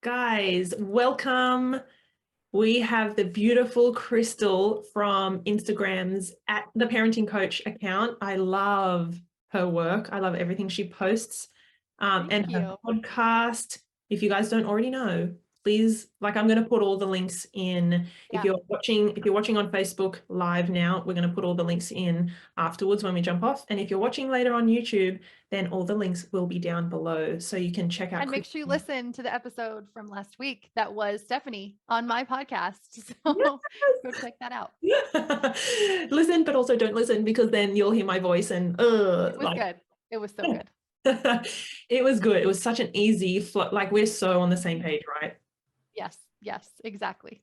Guys, welcome. We have the beautiful Crystal from Instagram's at the Parenting Coach account. I love her work. I love everything she posts. Thank And her you. podcast. If you guys don't already know, please, I'm going to put all the links in. If Yeah. you're watching on Facebook live now, we're going to put all the links in afterwards when we jump off. And if you're watching later on YouTube, then all the links will be down below so you can check out And make sure you Crystal. listen to the episode from last week that was Stephanie on my podcast. Yes. So go check that out. Listen, but also don't listen because then you'll hear my voice and It was like good. It was so good. it was good. It was such an easy flow. Like we're so on the same page, right? Yes. Yes, exactly.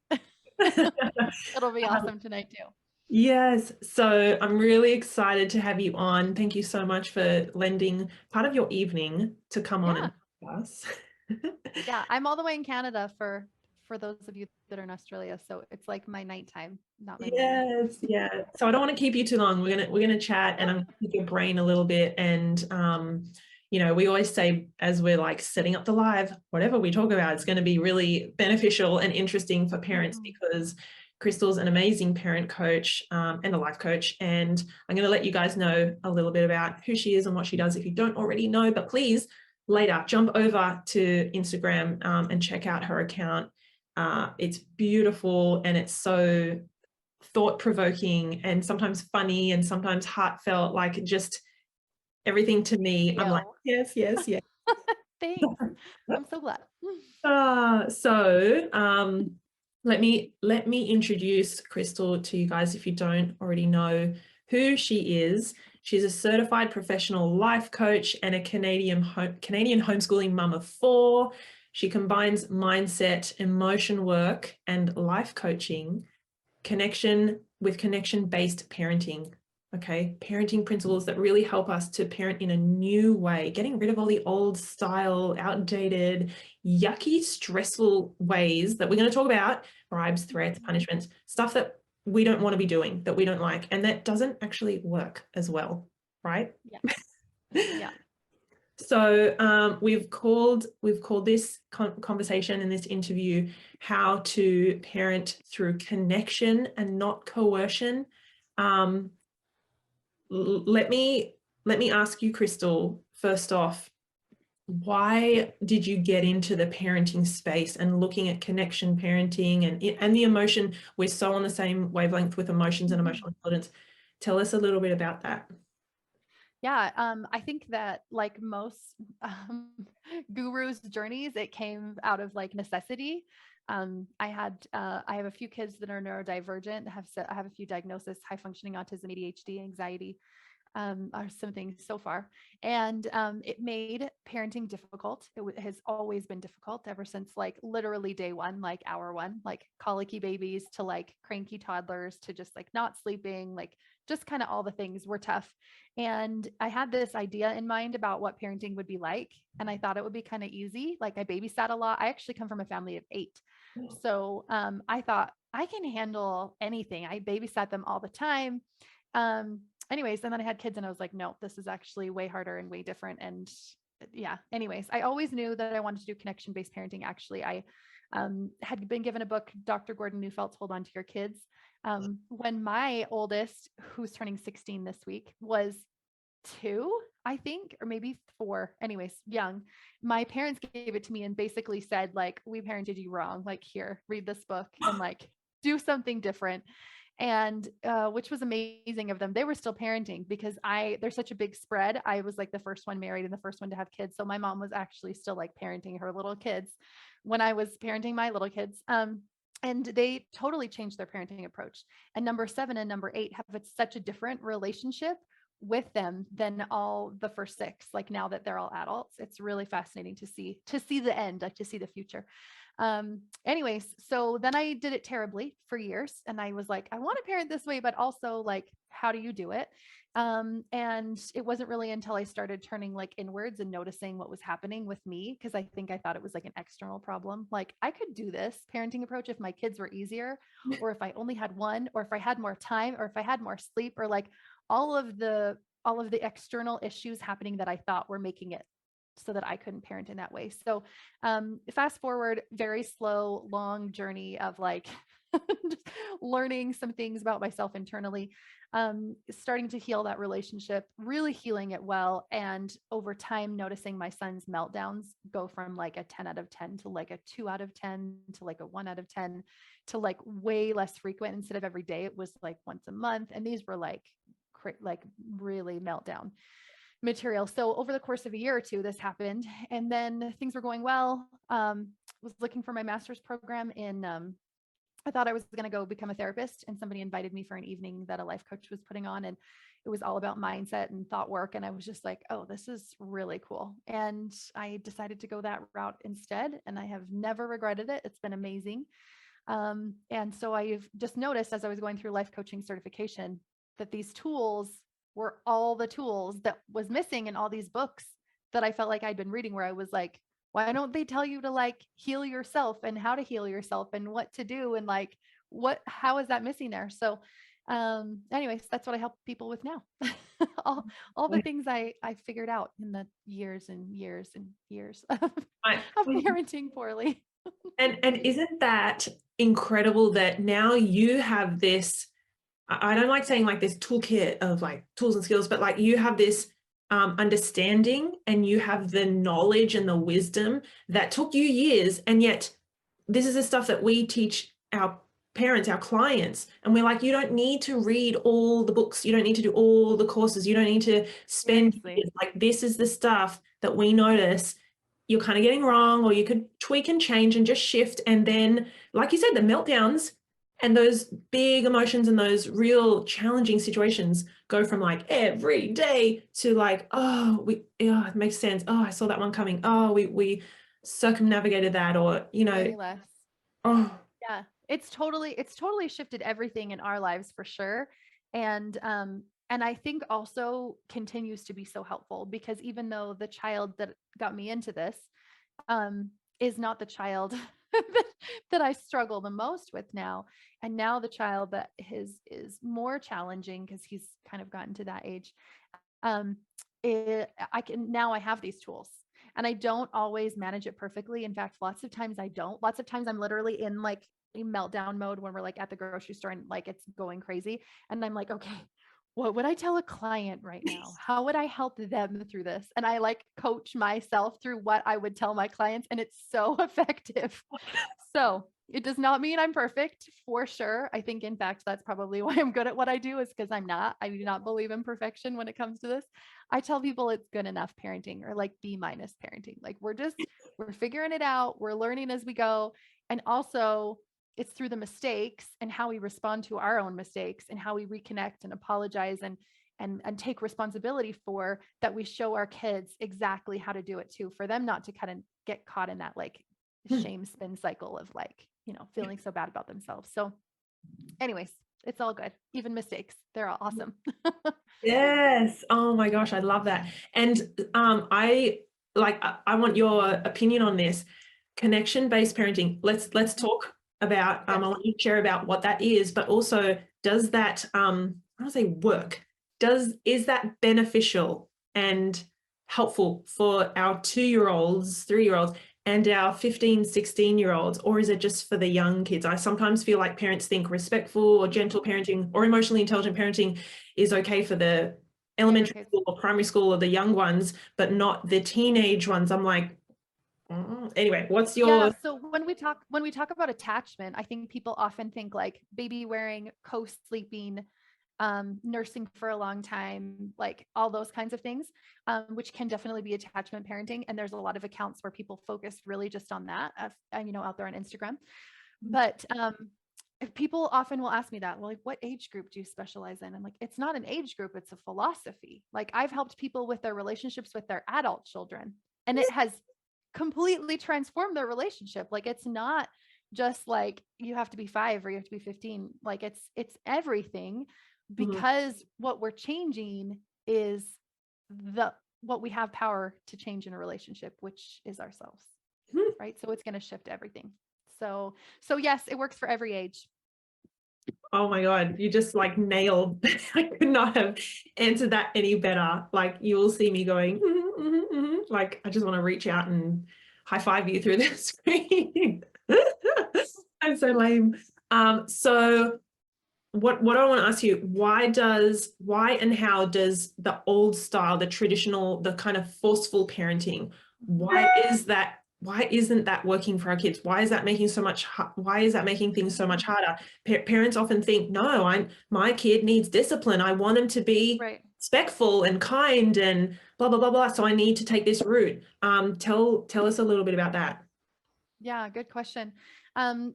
It'll be Um, awesome tonight too. yes. So I'm really excited to have you on. Thank you so much for lending part of your evening to come on Yeah. and talk to us. Yeah. I'm all the way in Canada for those of you that are in Australia. So it's like my nighttime, not my morning. Yes, yeah. So I don't want to keep you too long. We're gonna chat and Yeah. I'm gonna pick your brain a little bit. And we always say as we're like setting up the live, whatever we talk about, it's going to be really beneficial and interesting for parents Mhm. because Crystal's an amazing parent coach and a life coach. And I'm going to let you guys know a little bit about who she is and what she does if you don't already know. But please later jump over to Instagram and check out her account. It's beautiful and it's so thought-provoking and sometimes funny and sometimes heartfelt, like just everything to me. I'm like, Yo. yes, yes, yes. Thanks. I'm so glad. So let me introduce Crystal to you guys if you don't already know who she is. She's a certified professional life coach and a Canadian homeschooling mum of 4. She combines mindset, emotion work, and life coaching connection-based parenting. Okay, parenting principles that really help us to parent in a new way, getting rid of all the old style, outdated, yucky, stressful ways that we're going to talk about: bribes, threats, punishments, stuff that we don't want to be doing, that we don't like, and that doesn't actually work as well, right? Yeah. Yeah. So we've called this conversation in this interview "How to Parent Through Connection and Not Coercion." Um, let me ask you, Crystal, first off, why did you get into the parenting space and looking at connection parenting and the emotion? We're so on the same wavelength with emotions and Mhm. emotional intelligence. Tell us a little bit about that. Yeah, I think that like most gurus' journeys, it came out of like necessity. I have a few kids that are neurodivergent. I have a few diagnoses: high functioning autism, ADHD, anxiety, are some things so far. And it made parenting difficult. Has always been difficult ever since like literally day one, like hour one, like colicky babies to like cranky toddlers to just like not sleeping, like just kind of all the things were tough. And I had this idea in mind about what parenting would be like. And I thought it would be kind of easy. Like I babysat a lot. I actually come from a family of 8. So I thought I can handle anything. I babysat them all the time. Anyways, and then I had kids and I was like, no, this is actually way harder and way different. And yeah, anyways, I always knew that I wanted to do connection based parenting. Actually, I had been given a book, Dr. Gordon Neufeld, Hold On to Your Kids. When my oldest, who's turning 16 this week, was 2, I think, or maybe 4, anyways, young, my parents gave it to me and basically said, like, we parented you wrong. Like, here, read this book and like do something different. And which was amazing of them. They were still parenting because there's such a big spread. I was like the first one married and the first one to have kids. So my mom was actually still like parenting her little kids when I was parenting my little kids. And they totally changed their parenting approach. And number 7 and number 8 have such a different relationship with them than all the first 6. Like now that they're all adults, it's really fascinating to see the end, like to see the future. Anyways, so then I did it terribly for years. And I was like, I want to parent this way, but also like, how do you do it? And it wasn't really until I started turning like inwards and noticing what was happening with me, because I think I thought it was like an external problem. Like I could do this parenting approach if my kids were easier, or if I only had one, or if I had more time, or if I had more sleep, or like all of the external issues happening that I thought were making it so that I couldn't parent in that way. So fast forward, very slow, long journey of like just learning some things about myself internally, starting to heal that relationship, really healing it well. And over time, noticing my son's meltdowns go from like a 10 out of 10 to like a 2 out of 10 to like a 1 out of 10 to like way less frequent. Instead of every day, it was like once a month. And these were like really meltdown material. So over the course of a year or two, this happened, and then things were going well. Was looking for my master's program in, I thought I was going to go become a therapist, and somebody invited me for an evening that a life coach was putting on, and it was all about mindset and thought work. And I was just like, oh, this is really cool. And I decided to go that route instead. And I have never regretted it. It's been amazing. And so I've just noticed as I was going through life coaching certification that these tools were all the tools that was missing in all these books that I felt like I'd been reading, where I was like, why don't they tell you to like heal yourself and how to heal yourself and what to do? And like, how is that missing there? So, anyways, that's what I help people with now. all the things I figured out in the years and years and years of parenting poorly. And isn't that incredible that now you have this, I don't like saying like this toolkit of like tools and skills, but like you have this understanding, and you have the knowledge and the wisdom that took you years. And yet this is the stuff that we teach our parents, our clients. And we're like, you don't need to read all the books. You don't need to do all the courses. You don't need to spend years. Like, this is the stuff that we notice you're kind of getting wrong, or you could tweak and change and just shift. And then, like you said, the meltdowns and those big emotions and those real challenging situations go from like every day to like, oh, it makes sense. Oh, I saw that one coming. Oh, we circumnavigated that, or, Way less. Oh, yeah, it's totally shifted everything in our lives for sure. And I think also continues to be so helpful, because even though the child that got me into this is not the child that I struggle the most with now, and now the child that is more challenging because he's kind of gotten to that age, I have these tools, and I don't always manage it perfectly. In fact, lots of times I don't. Lots of times I'm literally in like a meltdown mode when we're like at the grocery store and like it's going crazy, and I'm like, okay, what would I tell a client right now? How would I help them through this? And I like coach myself through what I would tell my clients, and it's so effective. So it does not mean I'm perfect, for sure. I think, in fact, that's probably why I'm good at what I do, is because I'm not. I do not believe in perfection when it comes to this. I tell people it's good enough parenting, or like B- parenting. Like we're figuring it out. We're learning as we go. And also, it's through the mistakes and how we respond to our own mistakes and how we reconnect and apologize and take responsibility for that, we show our kids exactly how to do it too, for them not to kind of get caught in that like shame spin cycle of like, feeling so bad about themselves. So anyways, it's all good. Even mistakes, they're all awesome. yes. Oh my gosh, I love that. And I want your opinion on this connection-based parenting. Let's talk about I want you to share about what that is, but also, does that I don't say work, is that beneficial and helpful for our 2-year-olds, 3-year-olds, and our 15, 16-year-olds, or is it just for the young kids? I sometimes feel like parents think respectful or gentle parenting or emotionally intelligent parenting is okay for the elementary school or primary school or the young ones, but not the teenage ones. I'm like, anyway, what's your... So when we talk about attachment, I think people often think like baby wearing, co-sleeping, nursing for a long time, like all those kinds of things, which can definitely be attachment parenting. And there's a lot of accounts where people focus really just on that, out there on Instagram. But if people often will ask me that, well, like, what age group do you specialize in? I'm like, it's not an age group, it's a philosophy. Like, I've helped people with their relationships with their adult children, and it has completely transformed their relationship. Like, it's not just like you have to be 5 or you have to be 15. Like, it's everything, because what we're changing is what we have power to change in a relationship, which is ourselves. Right. So it's going to shift everything. So yes, it works for every age. Oh my God, you just like nailed. I could not have answered that any better. Like you will see me going, like I just want to reach out and high five you through the screen. I'm so lame. So what I want to ask you, why and how does the old style, the traditional, the kind of forceful parenting, why isn't that working for our kids? Why is that making things so much harder? Parents often think, no, my kid needs discipline. I want him to be Right. respectful and kind and blah blah blah blah. So I need to take this route. Tell us a little bit about that. Yeah, good question.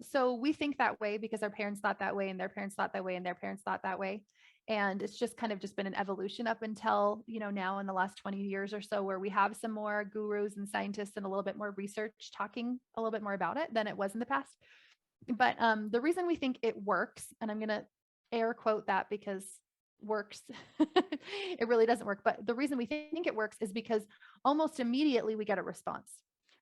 So we think that way because our parents thought that way and their parents thought that way and their parents thought that way. And it's just kind of just been an evolution up until, now in the last 20 years or so, where we have some more gurus and scientists and a little bit more research talking a little bit more about it than it was in the past. But the reason we think it works, and I'm going to air quote that because works, it really doesn't work. But the reason we think it works is because almost immediately we get a response.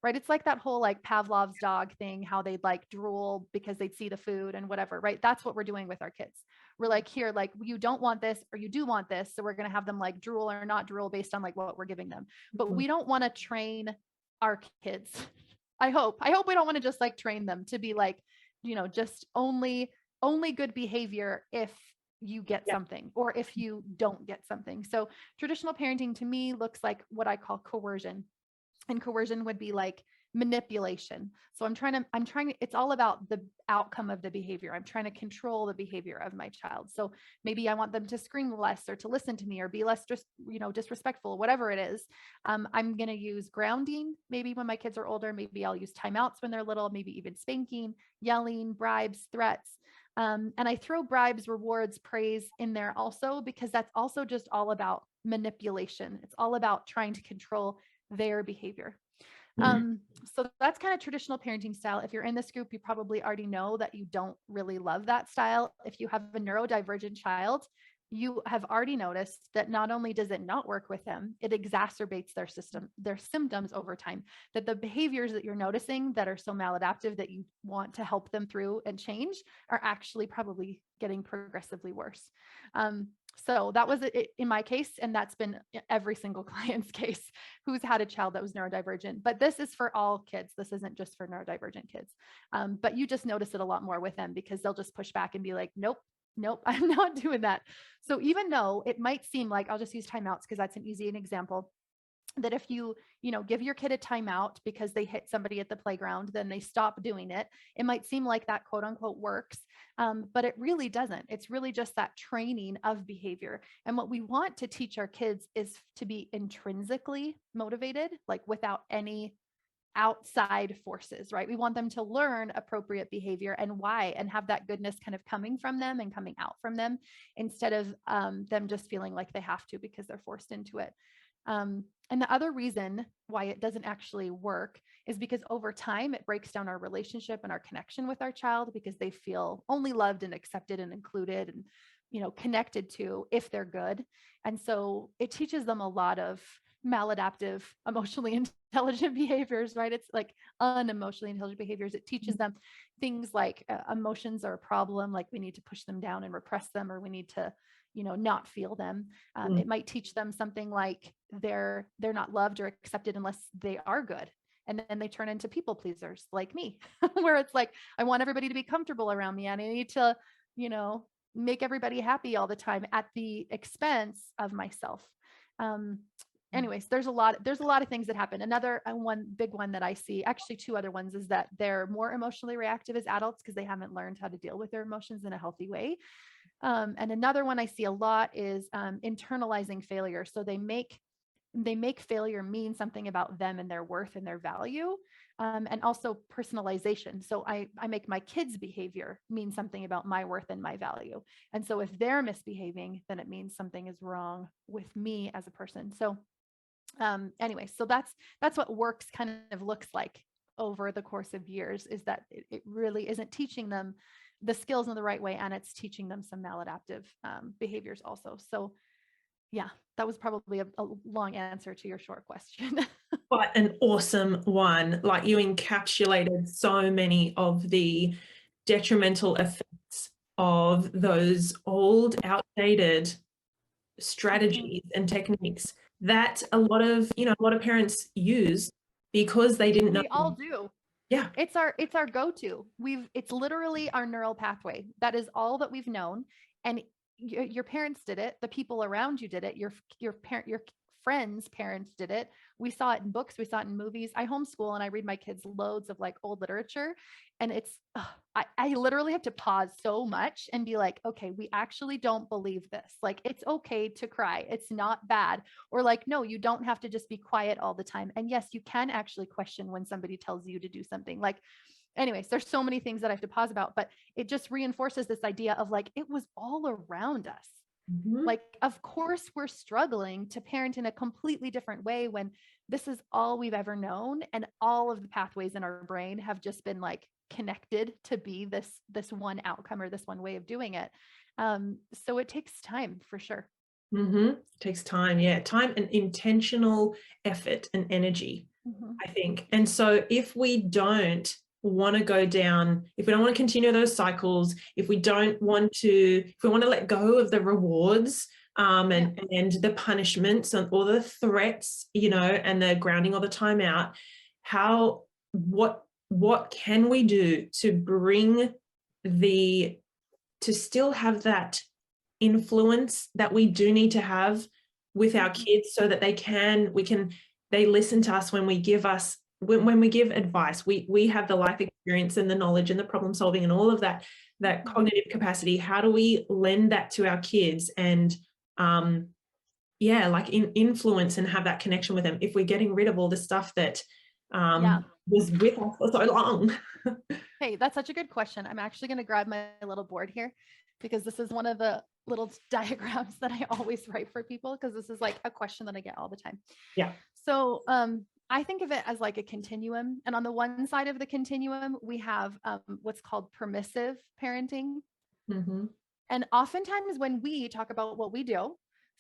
Right. It's like that whole like Pavlov's dog thing, how they'd like drool because they'd see the food and whatever. Right. That's what we're doing with our kids. We're like, here, like you don't want this or you do want this. So we're going to have them like drool or not drool based on like what we're giving them. But we don't want to train our kids. I hope we don't want to just like train them to be like, just only good behavior if you get something or if you don't get something. So traditional parenting to me looks like what I call coercion. And coercion would be like manipulation. So it's all about the outcome of the behavior. I'm trying to control the behavior of my child. So maybe I want them to scream less or to listen to me or be less just, disrespectful, whatever it is. I'm going to use grounding. Maybe when my kids are older, maybe I'll use timeouts when they're little, maybe even spanking, yelling, bribes, threats. And I throw bribes, rewards, praise in there also, because that's also just all about manipulation. It's all about trying to control their behavior. So that's kind of traditional parenting style. If you're in this group, you probably already know that you don't really love that style. If you have a neurodivergent child, you have already noticed that not only does it not work with them, it exacerbates their symptoms over time, that the behaviors that you're noticing that are so maladaptive that you want to help them through and change are actually probably getting progressively worse. So that was it in my case, and that's been every single client's case who's had a child that was neurodivergent. But this is for all kids. This isn't just for neurodivergent kids. But you just notice it a lot more with them because they'll just push back and be like, nope, I'm not doing that. So even though it might seem like, I'll just use timeouts because that's an easy example, that if you give your kid a timeout because they hit somebody at the playground, then they stop doing it. It might seem like that quote unquote works, but it really doesn't. It's really just that training of behavior. And what we want to teach our kids is to be intrinsically motivated, like without any outside forces, right? We want them to learn appropriate behavior and why, and have that goodness kind of coming from them and coming out from them instead of them just feeling like they have to because they're forced into it. And the other reason why it doesn't actually work is because over time it breaks down our relationship and our connection with our child because they feel only loved and accepted and included and connected to if they're good. And so it teaches them a lot of maladaptive, emotionally intelligent behaviors, right? It's like unemotionally intelligent behaviors. It teaches them things like emotions are a problem, like we need to push them down and repress them, or we need to not feel them. It might teach them something like they're not loved or accepted unless they are good. And then they turn into people pleasers like me, where it's like, I want everybody to be comfortable around me and I need to, make everybody happy all the time at the expense of myself. Anyways, there's a lot of things that happen. Another one big one that I see, actually two other ones, is that they're more emotionally reactive as adults because they haven't learned how to deal with their emotions in a healthy way. And another one I see a lot is internalizing failure. So they make failure mean something about them and their worth and their value, and also personalization. So I make my kids' behavior mean something about my worth and my value. And so if they're misbehaving, then it means something is wrong with me as a person. So anyway, so that's what works kind of looks like over the course of years, is that it really isn't teaching them the skills in the right way, and it's teaching them some maladaptive behaviors also. So yeah, that was probably a long answer to your short question. But an awesome one. Like you encapsulated so many of the detrimental effects of those old, outdated strategies and techniques that a lot of parents use because they didn't know. We all do. Yeah. It's our go-to. It's literally our neural pathway. That is all that we've known. And your parents did it. The people around you did it. Your friends' parents did it. We saw it in books. We saw it in movies. I homeschool and I read my kids loads of like old literature. And I literally have to pause so much and be like, okay, we actually don't believe this. Like, it's okay to cry. It's not bad. Or like, no, you don't have to just be quiet all the time. And yes, you can actually question when somebody tells you to do something. Like, anyways, there's so many things that I have to pause about, but it just reinforces this idea of like, it was all around us. Mm-hmm. Like, of course, we're struggling to parent in a completely different way when this is all we've ever known. And all of the pathways in our brain have just been like connected to be this one outcome or this one way of doing it. So it takes time for sure. Mm-hmm. Takes time. Yeah. Time and intentional effort and energy, I think. And so if we don't want to go down, if we don't want to continue those cycles, if we want to let go of the rewards, and the punishments and all the threats, and the grounding all the time out, what can we do to bring to still have that influence that we do need to have with our kids so that they listen to us when we give advice. We have the life experience and the knowledge and the problem solving and all of that cognitive capacity. How do we lend that to our kids and influence and have that connection with them if we're getting rid of all the stuff that was with us for so long? Hey, that's such a good question. I'm actually going to grab my little board here because this is one of the little diagrams that I always write for people because this is like a question that I get all the time. Yeah. So I think of it as like a continuum. And on the one side of the continuum, we have what's called permissive parenting. Mm-hmm. And oftentimes when we talk about what we do,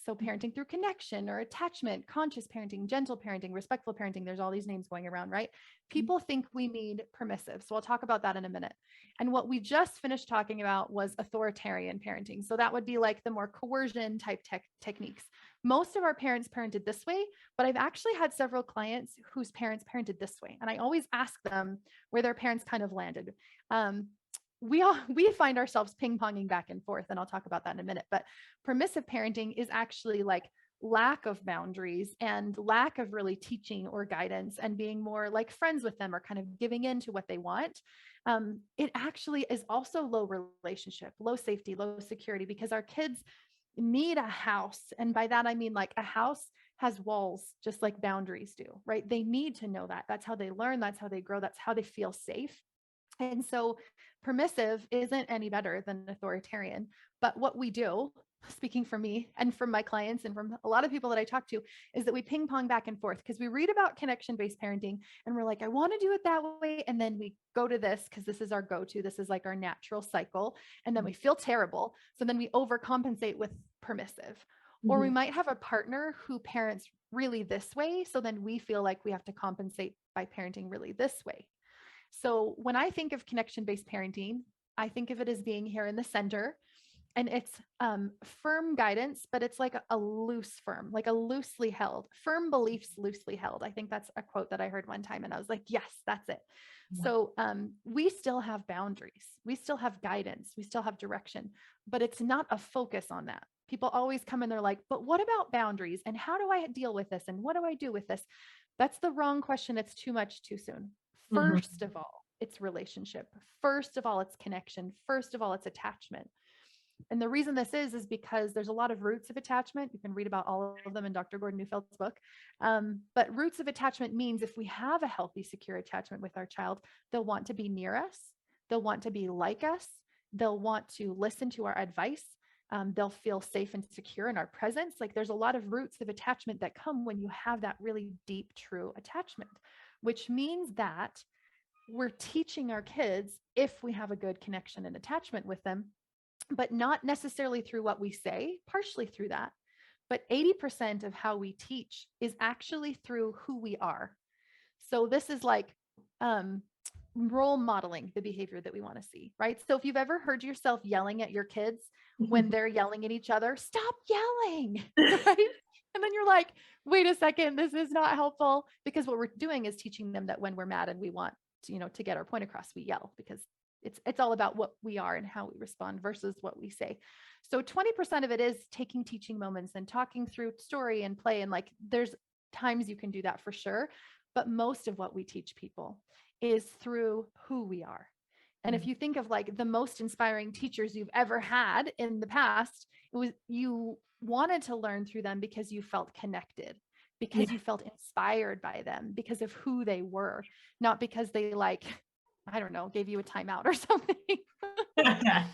so parenting through connection or attachment, conscious parenting, gentle parenting, respectful parenting, there's all these names going around, right? People think we mean permissive. So I'll talk about that in a minute. And what we just finished talking about was authoritarian parenting. So that would be like the more coercion type techniques. Most of our parents parented this way, but I've actually had several clients whose parents parented this way. And I always ask them where their parents kind of landed. We find ourselves ping-ponging back and forth, and I'll talk about that in a minute. But permissive parenting is actually like lack of boundaries and lack of really teaching or guidance and being more like friends with them or kind of giving in to what they want. It actually is also low relationship, low safety, low security, because our kids need a house. And by that, I mean like a house has walls, just like boundaries do, right? They need to know that. That's how they learn. That's how they grow. That's how they feel safe. And so permissive isn't any better than authoritarian. But what we do, speaking for me and from my clients and from a lot of people that I talk to, is that we ping pong back and forth because we read about connection-based parenting and we're like, I want to do it that way. And then we go to this because this is our go-to. This is like our natural cycle. And then we feel terrible. So then we overcompensate with permissive. Or we might have a partner who parents really this way. So then we feel like we have to compensate by parenting really this way. So when I think of connection-based parenting, I think of it as being here in the center, and it's firm guidance, but it's like a loose firm, like a loosely held, firm beliefs loosely held. I think that's a quote that I heard one time and I was like, yes, that's it. Yeah. So we still have boundaries. We still have guidance. We still have direction, but it's not a focus on that. People always come and they're like, but what about boundaries? And how do I deal with this? And what do I do with this? That's the wrong question. It's too much too soon. First of all, it's relationship. First of all, it's connection. First of all, it's attachment. And the reason this is because there's a lot of roots of attachment. You can read about all of them in Dr. Gordon Neufield's book. But roots of attachment means if we have a healthy, secure attachment with our child, they'll want to be near us. They'll want to be like us. They'll want to listen to our advice. They'll feel safe and secure in our presence. Like there's a lot of roots of attachment that come when you have that really deep, true attachment, which means that we're teaching our kids if we have a good connection and attachment with them, but not necessarily through what we say, partially through that. But 80% of how we teach is actually through who we are. So this is like, role modeling the behavior that we want to see, right? So if you've ever heard yourself yelling at your kids when they're yelling at each other, stop yelling, right? And then you're like, wait a second, this is not helpful, because what we're doing is teaching them that when we're mad and we want to, to get our point across, we yell, because it's all about what we are and how we respond versus what we say. So 20% of it is taking teaching moments and talking through story and play. And like, there's times you can do that for sure. But most of what we teach people is through who we are. And if you think of like the most inspiring teachers you've ever had in the past, it was, you wanted to learn through them because you felt connected, because you felt inspired by them, because of who they were, not because they like, I don't know, gave you a timeout or something. Yeah.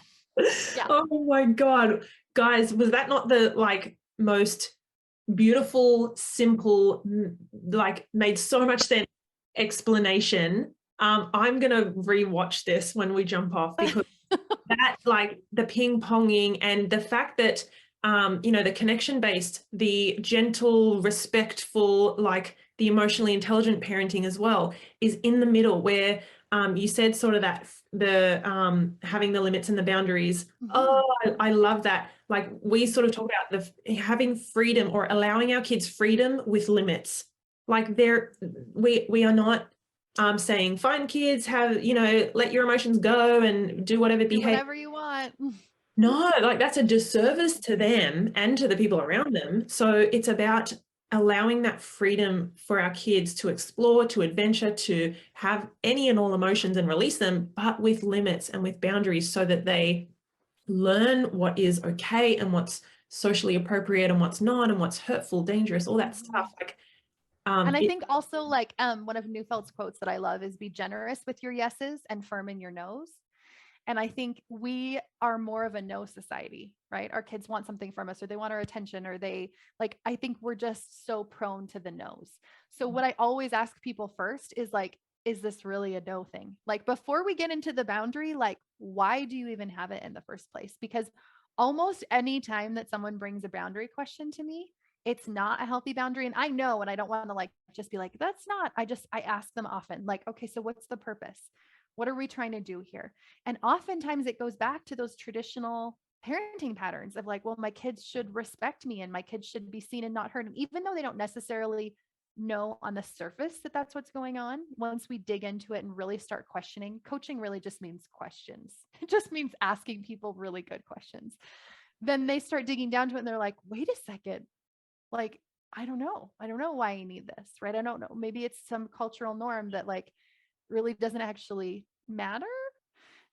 Yeah. Oh my God. Guys, was that not the like most beautiful, simple, like made so much sense explanation? I'm gonna rewatch this when we jump off, because that, like the ping ponging and the fact that the connection based, the gentle, respectful, like the emotionally intelligent parenting as well is in the middle, where you said sort of that the having the limits and the boundaries. Oh, I love that. Like we sort of talk about the having freedom, or allowing our kids freedom with limits. Like we are not saying fine kids, have, let your emotions go and do whatever Do behavior. whatever you want. No, like that's a disservice to them and to the people around them. So it's about allowing that freedom for our kids to explore, to adventure, to have any and all emotions and release them, but with limits and with boundaries, so that they learn what is okay and what's socially appropriate and what's not, and what's hurtful, dangerous, all that stuff. Like, And I think also like one of Neufeld's quotes that I love is, be generous with your yeses and firm in your nos. And I think we are more of a no society, right? Our kids want something from us, or they want our attention, or they like, I think we're just so prone to the no's. So what I always ask people first is like, is this really a no thing? Like before we get into the boundary, like, why do you even have it in the first place? Because almost any time that someone brings a boundary question to me, it's not a healthy boundary. And I know, and I don't want to like, just be like, that's not, I ask them often, like, okay, so what's the purpose? What are we trying to do here? And oftentimes it goes back to those traditional parenting patterns of like, well, my kids should respect me and my kids should be seen and not heard. And even though they don't necessarily know on the surface that that's what's going on, once we dig into it and really start questioning, coaching really just means questions. It just means asking people really good questions. Then they start digging down to it and they're like, wait a second, like, I don't know. I don't know why I need this, right? I don't know. Maybe it's some cultural norm that like really doesn't actually matter.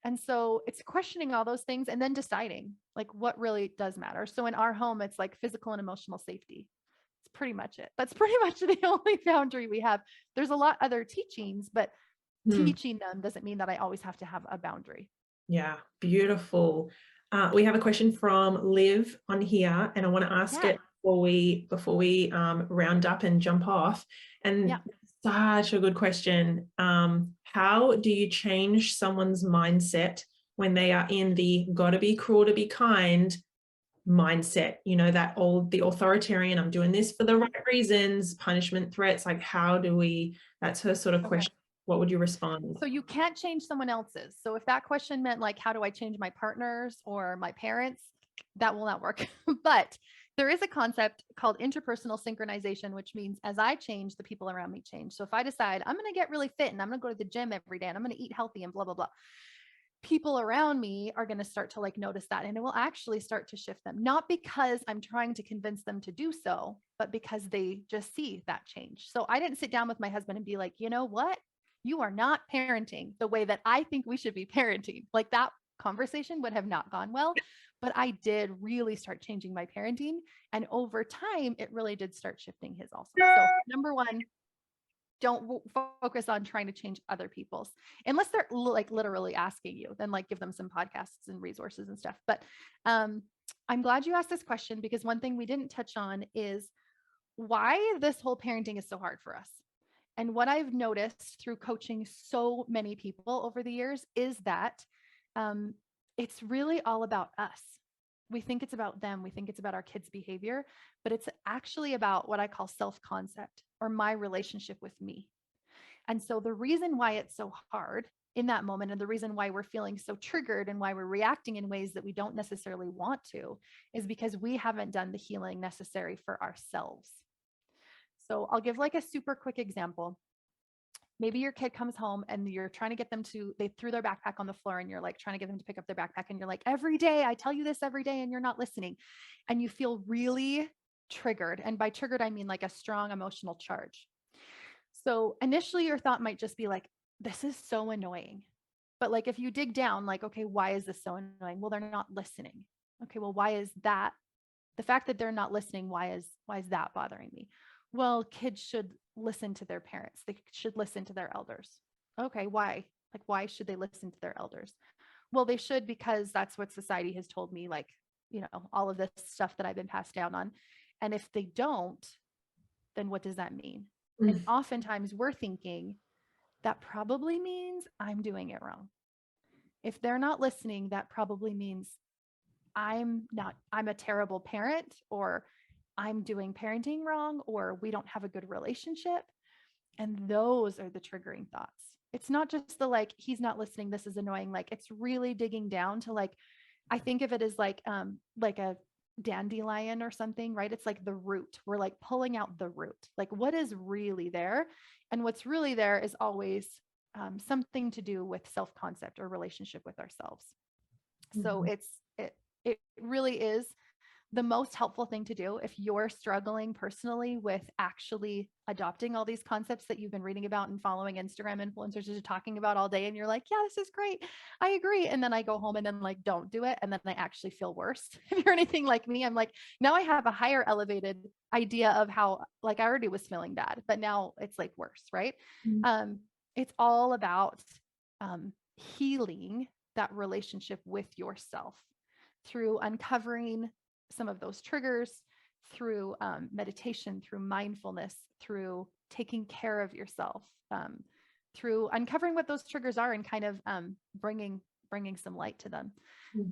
And so it's questioning all those things and then deciding like what really does matter. So in our home, it's like physical and emotional safety. It's pretty much it. That's pretty much the only boundary we have. There's a lot other teachings, but teaching them doesn't mean that I always have to have a boundary. Yeah, beautiful. We have a question from Liv on here, and I want to ask it before we round up and jump off. And such a good question. How do you change someone's mindset when they are in the gotta be cruel to be kind mindset? The authoritarian, I'm doing this for the right reasons, punishment, threats. Like, how do we, that's her sort of question. What would you respond? So you can't change someone else's. So if that question meant like, how do I change my partners or my parents, that will not work. But there is a concept called interpersonal synchronization, which means as I change, the people around me change. So if I decide I'm going to get really fit and I'm going to go to the gym every day and I'm going to eat healthy and blah, blah, blah, people around me are going to start to like notice that, and it will actually start to shift them, not because I'm trying to convince them to do so, but because they just see that change. So I didn't sit down with my husband and be like, you know what? You are not parenting the way that I think we should be parenting. Like that conversation would have not gone well, but I did really start changing my parenting. And over time, it really did start shifting his also. So number one, don't focus on trying to change other people's, unless they're like literally asking you, then like give them some podcasts and resources and stuff. But I'm glad you asked this question, because one thing we didn't touch on is why this whole parenting is so hard for us. And what I've noticed through coaching so many people over the years is that it's really all about us. We think it's about them. We think it's about our kids' behavior, but it's actually about what I call self-concept, or my relationship with me. And so the reason why it's so hard in that moment, and the reason why we're feeling so triggered and why we're reacting in ways that we don't necessarily want to, is because we haven't done the healing necessary for ourselves. So I'll give like a super quick example. Maybe your kid comes home and you're trying to get them to, they threw their backpack on the floor and you're like trying to get them to pick up their backpack. And you're like, every day, I tell you this every day, and you're not listening. And you feel really triggered. And by triggered, I mean like a strong emotional charge. So initially your thought might just be like, this is so annoying. But like, if you dig down, like, okay, why is this so annoying? Well, they're not listening. Okay, well, why is that? The fact that they're not listening, why is that bothering me? Well, kids should listen to their parents. They should listen to their elders. Okay, why? Like, why should they listen to their elders? Well, they should because that's what society has told me, like, all of this stuff that I've been passed down on. And if they don't, then what does that mean? And oftentimes we're thinking that probably means I'm doing it wrong. If they're not listening, that probably means I'm a terrible parent, or I'm doing parenting wrong, or we don't have a good relationship. And those are the triggering thoughts. It's not just the like, he's not listening, this is annoying. Like, it's really digging down to like, I think of it as like a dandelion or something, right? It's like the root. We're like pulling out the root. Like, what is really there? And what's really there is always something to do with self-concept or relationship with ourselves. So it really is the most helpful thing to do if you're struggling personally with actually adopting all these concepts that you've been reading about and following Instagram influencers are talking about all day. And you're like, yeah, this is great. I agree. And then I go home and then like, don't do it. And then I actually feel worse. If you're anything like me, I'm like, now I have a higher elevated idea of how, like, I already was feeling bad, but now it's like worse. Right. It's all about healing that relationship with yourself through uncovering some of those triggers, through meditation, through mindfulness, through taking care of yourself, through uncovering what those triggers are and kind of bringing some light to them.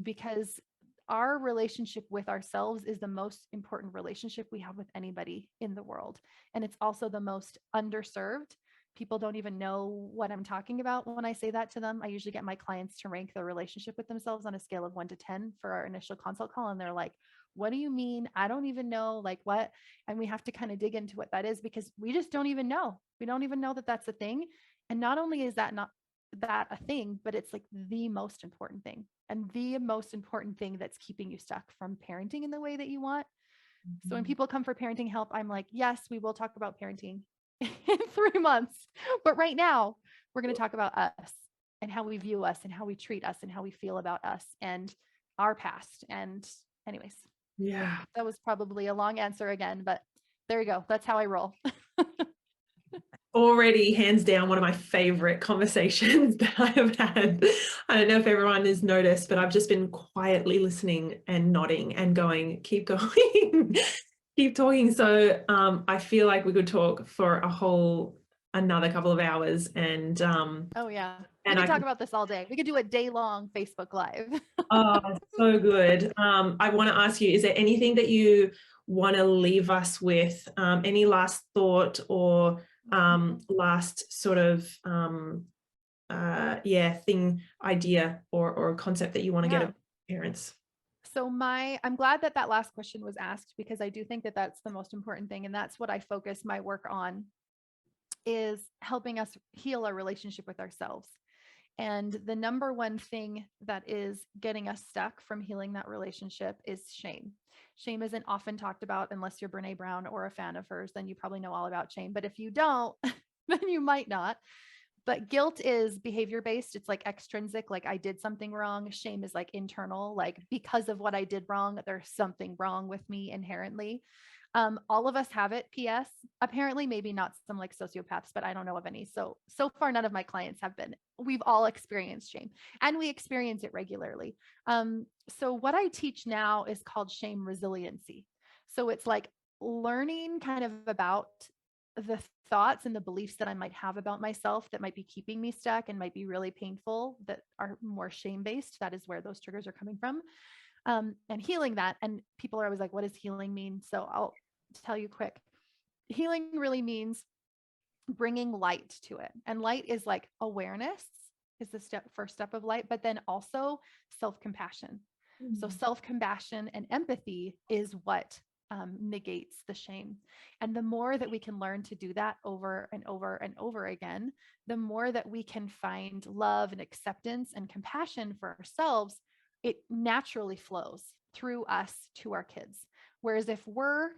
Because our relationship with ourselves is the most important relationship we have with anybody in the world. And it's also the most underserved. People don't even know what I'm talking about when I say that to them. I usually get my clients to rank their relationship with themselves on a scale of 1 to 10 for our initial consult call. And they're like, what do you mean? I don't even know, like, what? And we have to kind of dig into what that is, because we just don't even know. We don't even know that that's a thing. And not only is that not that a thing, but it's like the most important thing, and the most important thing that's keeping you stuck from parenting in the way that you want. So when people come for parenting help, I'm like, yes, we will talk about parenting in 3 months. But right now, we're going to talk about us and how we view us and how we treat us and how we feel about us and our past. And anyways, Yeah. that was probably a long answer again, but there you go. That's how I roll. Already hands down one of my favorite conversations that I have had. I don't know if everyone has noticed, but I've just been quietly listening and nodding and going, keep going, keep talking. So I feel like we could talk for another couple of hours. And Oh yeah. We and could I talk could, about this all day. We could do a day-long Facebook Live. oh, so good. I want to ask you, is there anything that you want to leave us with? Any last thought or last sort of idea or concept that you want to get Yeah. of parents? So I'm glad that last question was asked, because I do think that that's the most important thing. And that's what I focus my work on, is helping us heal our relationship with ourselves. And the number one thing that is getting us stuck from healing that relationship is shame. Shame isn't often talked about unless you're Brene Brown or a fan of hers, then you probably know all about shame. But if you don't, then you might not. But guilt is behavior based. It's like extrinsic, like I did something wrong. Shame is like internal, like because of what I did wrong, there's something wrong with me inherently. All of us have it. PS, apparently, maybe not some like sociopaths, but I don't know of any. So far, none of my clients have been. We've all experienced shame, and we experience it regularly. So what I teach now is called shame resiliency. So it's like learning kind of about the thoughts and the beliefs that I might have about myself that might be keeping me stuck and might be really painful, that are more shame-based. That is where those triggers are coming from. And healing that. And people are always like, what does healing mean? So I'll tell you quick. Healing really means bringing light to it. And light is like awareness is the first step of light, but then also self-compassion. So self-compassion and empathy is what negates the shame. And the more that we can learn to do that over and over and over again, the more that we can find love and acceptance and compassion for ourselves, it naturally flows through us to our kids. Whereas if we're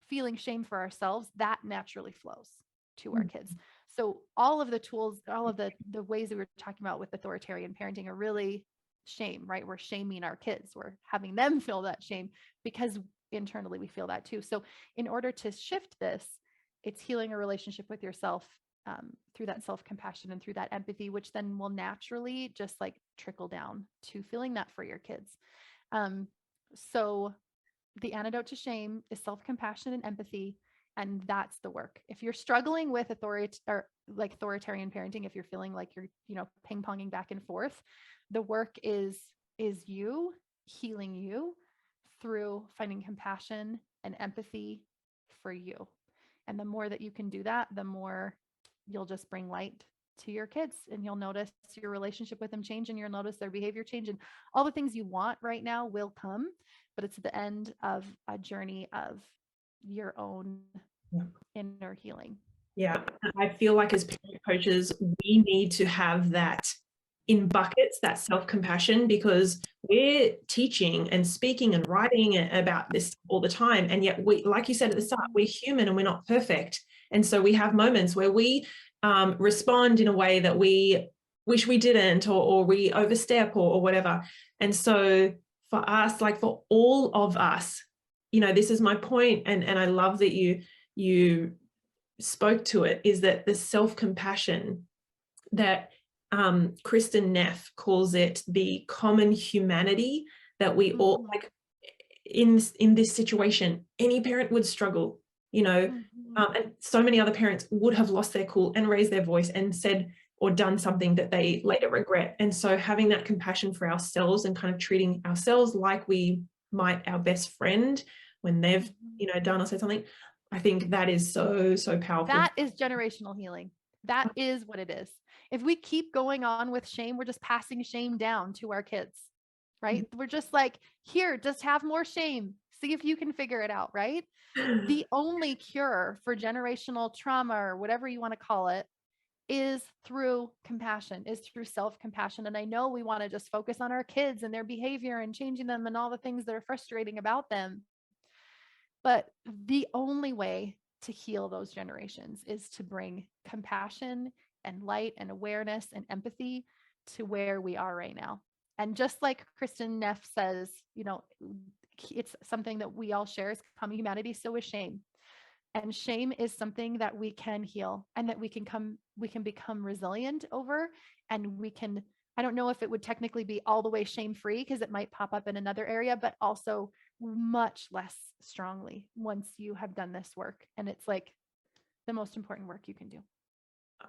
feeling shame for ourselves, that naturally flows to our kids. So all of the tools, all of the ways that we were talking about with authoritarian parenting are really shame, right? We're shaming our kids. We're having them feel that shame because internally we feel that too. So in order to shift this, it's healing a relationship with yourself through that self-compassion and through that empathy, which then will naturally just like trickle down to feeling that for your kids. So the antidote to shame is self-compassion and empathy. And that's the work. If you're struggling with authoritarian parenting, if you're feeling like you're, ping-ponging back and forth, the work is you healing you through finding compassion and empathy for you. And the more that you can do that, the more you'll just bring light to your kids, and you'll notice your relationship with them change, and you'll notice their behavior change, and all the things you want right now will come, but it's the end of a journey of your own inner healing. Yeah, I feel like as parent coaches, we need to have that in buckets, that self-compassion, because we're teaching and speaking and writing about this all the time. And yet we, like you said at the start, we're human and we're not perfect. And so we have moments where we respond in a way that we wish we didn't, or we overstep or whatever. And so for us, like for all of us, this is my point, and I love that you spoke to it, is that the self-compassion that Kristen Neff calls it, the common humanity that we all, like in this situation, any parent would struggle, and so many other parents would have lost their cool and raised their voice and said or done something that they later regret. And so having that compassion for ourselves and kind of treating ourselves like we might our best friend when they've, done or said something, I think that is so, so powerful. That is generational healing. That is what it is. If we keep going on with shame, we're just passing shame down to our kids, right? We're just like, here, just have more shame. See if you can figure it out, right? The only cure for generational trauma, or whatever you want to call it, is through compassion, is through self-compassion. And I know we want to just focus on our kids and their behavior and changing them and all the things that are frustrating about them. But the only way to heal those generations is to bring compassion and light and awareness and empathy to where we are right now. And just like Kristen Neff says, it's something that we all share is common humanity. So is shame. And shame is something that we can heal, and that we can become resilient over, and I don't know if it would technically be all the way shame-free, because it might pop up in another area, but also much less strongly once you have done this work. And it's like the most important work you can do.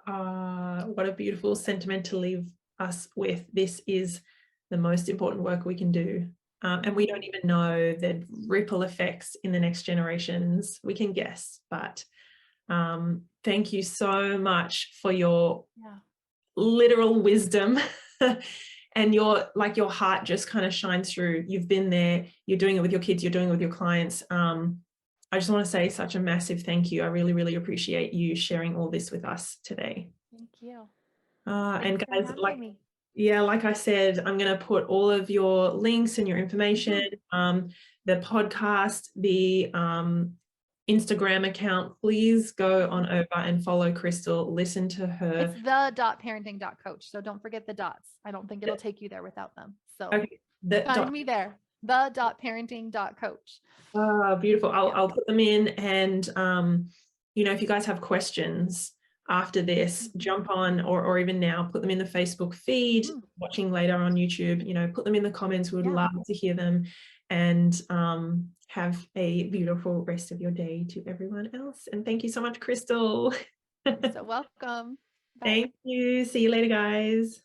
What a beautiful sentiment to leave us with. This is the most important work we can do. And we don't even know the ripple effects in the next generations. We can guess, but thank you so much for your literal wisdom and your heart just kind of shines through. You've been there, you're doing it with your kids, you're doing it with your clients. I just want to say such a massive thank you. I really, really appreciate you sharing all this with us today. Thank you. And guys, like I said, I'm going to put all of your links and your information, the podcast, the Instagram account. Please go on over and follow Crystal. Listen to her. It's the.parenting.coach. So don't forget the dots. I don't think it'll take you there without them. So find me there. The.parenting.coach. Beautiful. I'll put them in. And, if you guys have questions after this, jump on, or even now, put them in the Facebook feed, watching later on YouTube, put them in the comments. We would love to hear them. And have a beautiful rest of your day to everyone else. And thank you so much, Crystal. You're so welcome. Bye. Thank you. See you later, guys.